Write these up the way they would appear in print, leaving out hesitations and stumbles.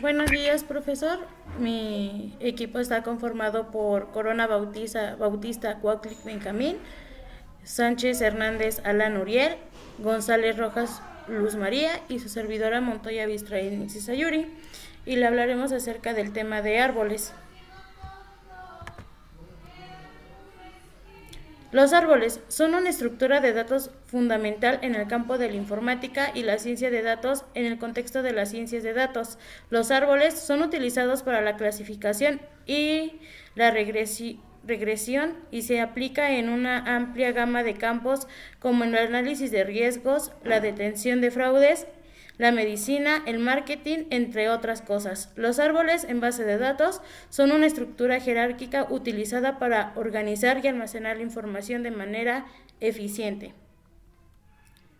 Buenos días, profesor. Mi equipo está conformado por Corona Bautista Cuauhtlic Benjamín, Sánchez Hernández Alan Uriel, González Rojas Luz María y su servidora Montoya Bistraín Sayuri. Y le hablaremos acerca del tema de árboles. Los árboles son una estructura de datos fundamental en el campo de la informática y la ciencia de datos en el contexto de las ciencias de datos. Los árboles son utilizados para la clasificación y la regresión y se aplica en una amplia gama de campos como en el análisis de riesgos, la detención de fraudes, la medicina, el marketing, entre otras cosas. Los árboles en base de datos son una estructura jerárquica utilizada para organizar y almacenar la información de manera eficiente.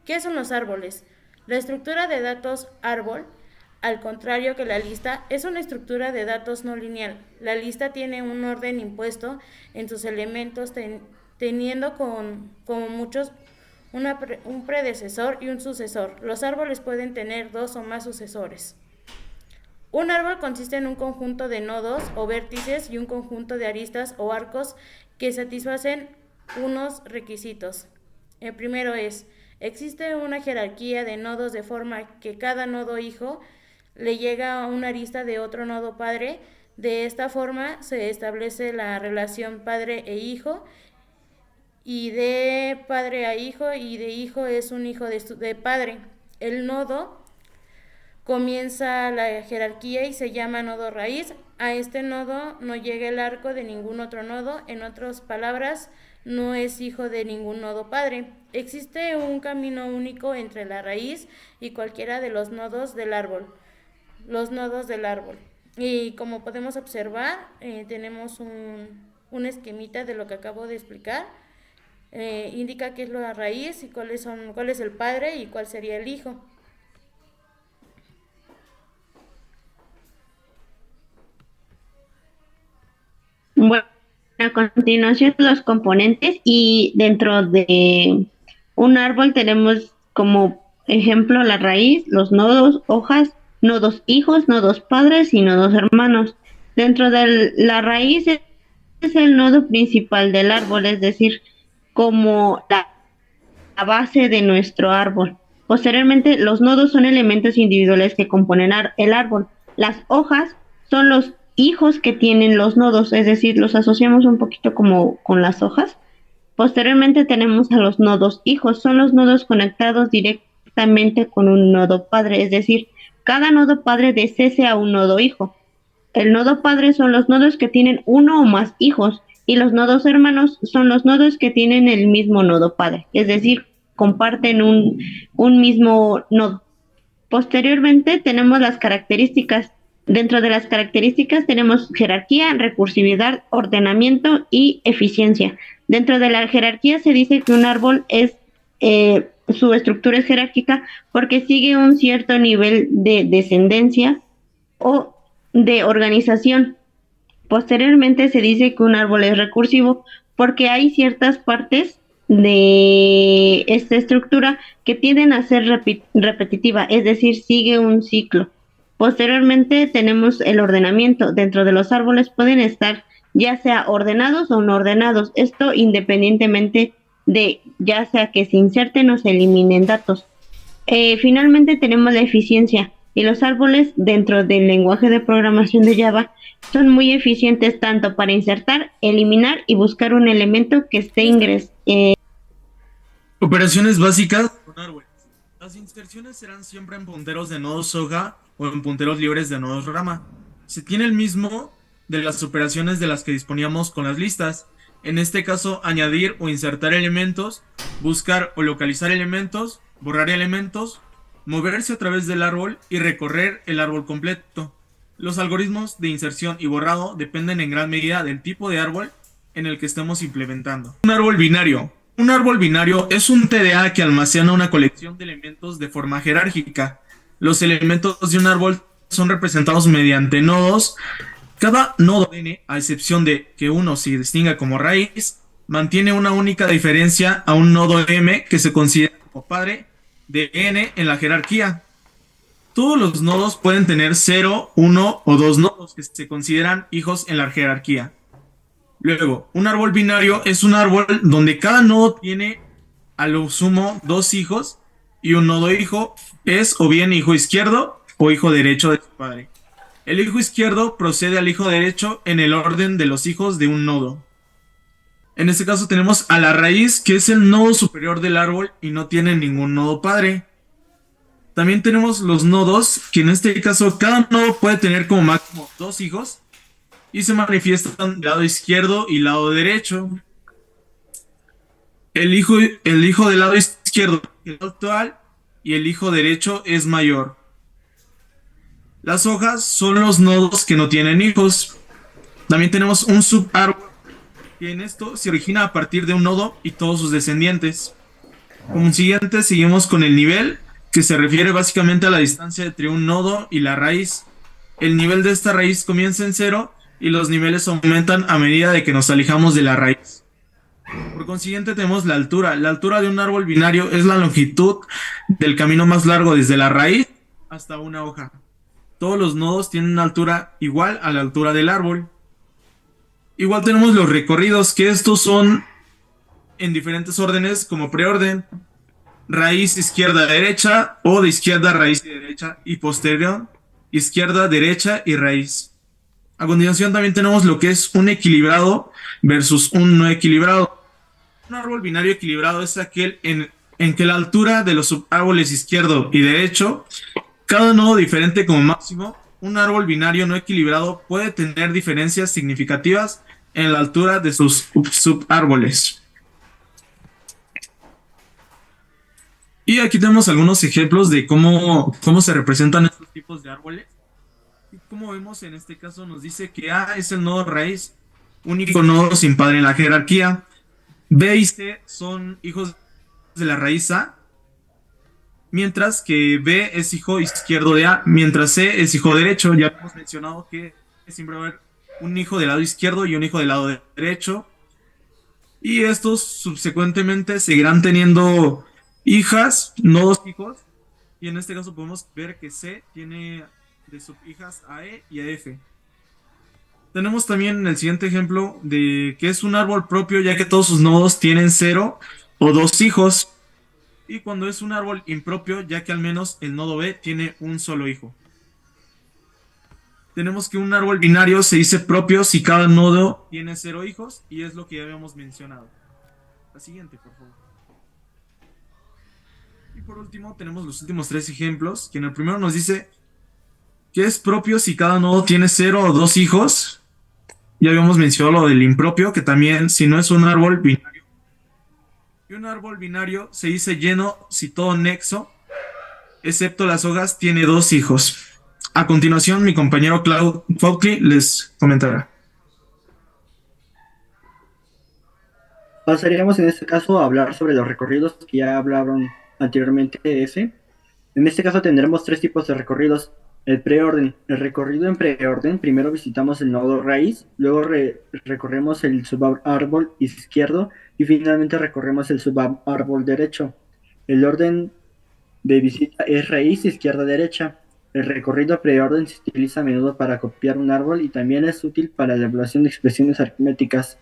¿Qué son los árboles? La estructura de datos árbol, al contrario que la lista, es una estructura de datos no lineal. La lista tiene un orden impuesto en sus elementos, teniendo como muchos un predecesor y un sucesor. Los árboles pueden tener dos o más sucesores. Un árbol consiste en un conjunto de nodos o vértices y un conjunto de aristas o arcos que satisfacen unos requisitos. El primero es, existe una jerarquía de nodos de forma que cada nodo hijo le llega a una arista de otro nodo padre. De esta forma se establece la relación padre e hijo, y de padre a hijo, y de hijo es un hijo de padre. El nodo comienza la jerarquía y se llama nodo raíz. A este nodo no llega el arco de ningún otro nodo. En otras palabras, no es hijo de ningún nodo padre. Existe un camino único entre la raíz y cualquiera de los nodos del árbol. Los nodos del árbol. Y como podemos observar, tenemos un esquemita de lo que acabo de explicar. Indica qué es la raíz y cuál es el padre y cuál sería el hijo. Bueno, a continuación los componentes y dentro de un árbol tenemos como ejemplo la raíz, los nodos, hojas, nodos hijos, nodos padres y nodos hermanos. Dentro de la raíz es el nodo principal del árbol, es decir, como la base de nuestro árbol. Posteriormente, los nodos son elementos individuales que componen el árbol. Las hojas son los hijos que tienen los nodos, es decir, los asociamos un poquito como con las hojas. Posteriormente tenemos a los nodos hijos, son los nodos conectados directamente con un nodo padre, es decir, cada nodo padre desece a un nodo hijo. El nodo padre son los nodos que tienen uno o más hijos y los nodos hermanos son los nodos que tienen el mismo nodo padre, es decir, comparten un mismo nodo. Posteriormente tenemos las características. Dentro de las características tenemos jerarquía, recursividad, ordenamiento y eficiencia. Dentro de la jerarquía se dice que un árbol su estructura es jerárquica porque sigue un cierto nivel de descendencia o de organización. Posteriormente se dice que un árbol es recursivo porque hay ciertas partes de esta estructura que tienden a ser repetitiva, es decir, sigue un ciclo. Posteriormente tenemos el ordenamiento. Dentro de los árboles pueden estar ya sea ordenados o no ordenados, esto independientemente de ya sea que se inserten o se eliminen datos. Finalmente tenemos la eficiencia y los árboles dentro del lenguaje de programación de Java son muy eficientes tanto para insertar, eliminar y buscar un elemento que esté ingresado. Operaciones básicas con árboles. Las inserciones serán siempre en punteros de nodos hoja o en punteros libres de nodos rama. Se tiene el mismo de las operaciones de las que disponíamos con las listas. En este caso, añadir o insertar elementos, buscar o localizar elementos, borrar elementos, moverse a través del árbol y recorrer el árbol completo. Los algoritmos de inserción y borrado dependen en gran medida del tipo de árbol en el que estemos implementando. Un árbol binario. Un árbol binario es un TDA que almacena una colección de elementos de forma jerárquica. Los elementos de un árbol son representados mediante nodos. Cada nodo n, a excepción de que uno se distinga como raíz, mantiene una única diferencia a un nodo m que se considera como padre de n en la jerarquía. Todos los nodos pueden tener 0, 1 o 2 nodos que se consideran hijos en la jerarquía. Luego, un árbol binario es un árbol donde cada nodo tiene a lo sumo 2 hijos y un nodo hijo es o bien hijo izquierdo o hijo derecho de su padre. El hijo izquierdo procede al hijo derecho en el orden de los hijos de un nodo. En este caso tenemos a la raíz, que es el nodo superior del árbol y no tiene ningún nodo padre. También tenemos los nodos, que en este caso cada nodo puede tener como máximo 2 hijos y se manifiestan lado izquierdo y lado derecho. El hijo del lado izquierdo es actual y el hijo derecho es mayor. Las hojas son los nodos que no tienen hijos. También tenemos un subarbo, que en esto se origina a partir de un nodo y todos sus descendientes. Como siguiente seguimos con el nivel, que se refiere básicamente a la distancia entre un nodo y la raíz. El nivel de esta raíz comienza en 0 y los niveles aumentan a medida de que nos alejamos de la raíz. Por consiguiente tenemos la altura. La altura de un árbol binario es la longitud del camino más largo desde la raíz hasta una hoja. Todos los nodos tienen una altura igual a la altura del árbol. Igual tenemos los recorridos, que estos son en diferentes órdenes como preorden, raíz izquierda derecha o de izquierda raíz y derecha y posterior izquierda derecha y raíz. A continuación también tenemos lo que es un equilibrado versus un no equilibrado. Un árbol binario equilibrado es aquel en que la altura de los subárboles izquierdo y derecho, cada nodo diferente como máximo. Un árbol binario no equilibrado puede tener diferencias significativas en la altura de sus subárboles. Y aquí tenemos algunos ejemplos de cómo se representan estos tipos de árboles. Y como vemos en este caso nos dice que A es el nodo raíz, único nodo sin padre en la jerarquía. B y C son hijos de la raíz A, mientras que B es hijo izquierdo de A, mientras C es hijo derecho. Ya hemos mencionado que siempre va a haber un hijo del lado izquierdo y un hijo del lado derecho. Y estos subsecuentemente seguirán teniendo hijas, no dos hijos. Y en este caso podemos ver que C tiene de subhijas a E y a F. Tenemos también el siguiente ejemplo de que es un árbol propio, ya que todos sus nodos tienen 0 o 2 hijos. Y cuando es un árbol impropio, ya que al menos el nodo B tiene un solo hijo. Tenemos que un árbol binario se dice propio si cada nodo tiene 0 hijos, y es lo que ya habíamos mencionado. La siguiente, por favor. Y por último, tenemos los últimos 3 ejemplos, que en el primero nos dice que es propio si cada nodo tiene 0 o 2 hijos. Ya habíamos mencionado lo del impropio, que también si no es un árbol binario. Y un árbol binario se dice lleno si todo nexo, excepto las hojas, tiene 2 hijos. A continuación, mi compañero Claude Faucli les comentará. Pasaríamos en este caso a hablar sobre los recorridos que ya hablaron anteriormente de ese. En este caso tendremos 3 tipos de recorridos. El preorden. El recorrido en preorden, primero visitamos el nodo raíz, luego recorremos el subárbol izquierdo y finalmente recorremos el subárbol derecho. El orden de visita es raíz izquierda-derecha. El recorrido preorden se utiliza a menudo para copiar un árbol y también es útil para la evaluación de expresiones aritméticas.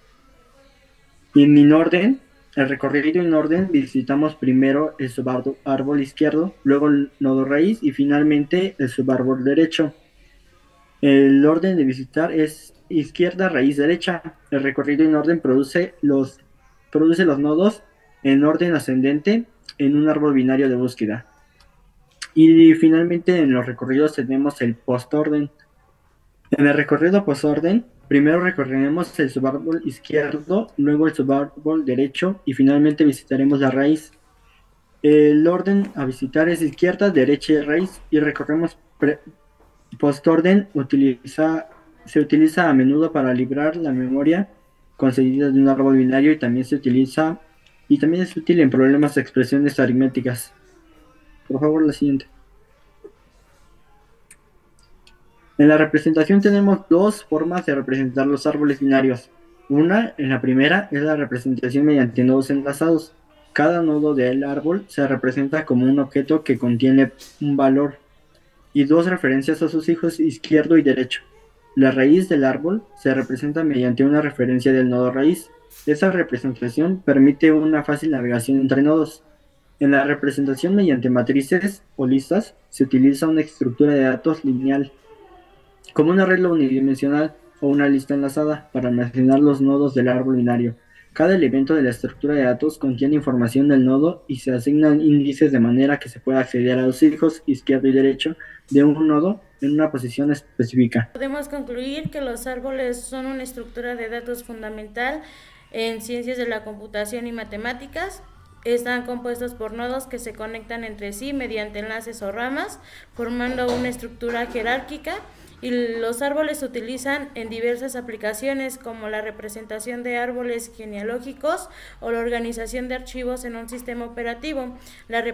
Y en orden, el recorrido en orden, visitamos primero el subárbol izquierdo, luego el nodo raíz y finalmente el subárbol derecho. El orden de visitar es izquierda, raíz, derecha. El recorrido en orden produce los nodos en orden ascendente en un árbol binario de búsqueda. Y finalmente en los recorridos tenemos el postorden. En el recorrido postorden, primero recorreremos el subárbol izquierdo, luego el subárbol derecho y finalmente visitaremos la raíz. El orden a visitar es izquierda, derecha y raíz, y recorremos postorden. Se utiliza a menudo para librar la memoria concedida de un árbol binario y también es útil en problemas de expresiones aritméticas. Por favor, la siguiente. En la representación tenemos 2 formas de representar los árboles binarios. En la primera, es la representación mediante nodos enlazados. Cada nodo del árbol se representa como un objeto que contiene un valor. y dos referencias a sus hijos izquierdo y derecho. La raíz del árbol se representa mediante una referencia del nodo raíz. Esa representación permite una fácil navegación entre nodos. En la representación mediante matrices o listas se utiliza una estructura de datos lineal, como una regla unidimensional o una lista enlazada, para almacenar los nodos del árbol binario. Cada elemento de la estructura de datos contiene información del nodo y se asignan índices de manera que se pueda acceder a los hijos izquierdo y derecho de un nodo en una posición específica. Podemos concluir que los árboles son una estructura de datos fundamental en ciencias de la computación y matemáticas. Están compuestos por nodos que se conectan entre sí mediante enlaces o ramas, formando una estructura jerárquica. Y los árboles se utilizan en diversas aplicaciones, como la representación de árboles genealógicos o la organización de archivos en un sistema operativo. La